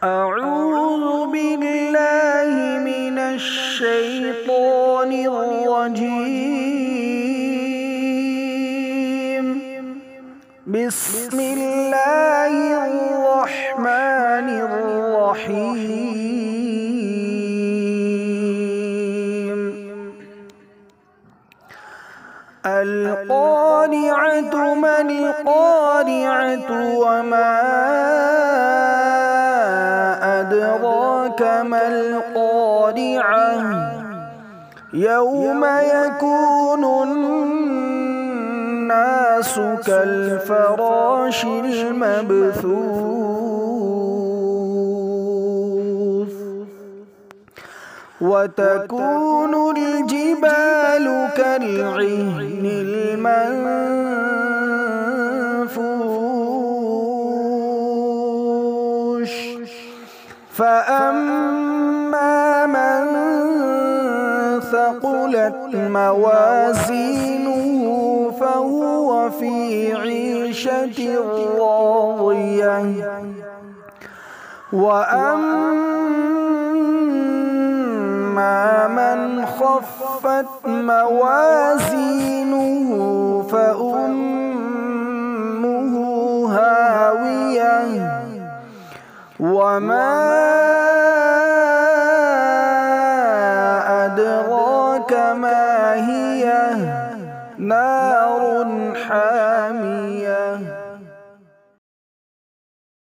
أعوذ بالله من الشيطان الرجيم. بسم الله الرحمن الرحيم. القارعة ما القارعة وما أدراك ما القارعة يوم يكون الناس كالفراش المبثوث وتكون الجبال كالعهن المنفوش فأما من ثقلت موازينه فهو في عيشة راضية وأما من خفت موازينه فأمه هاوية وما أدراك ما هي نار حامية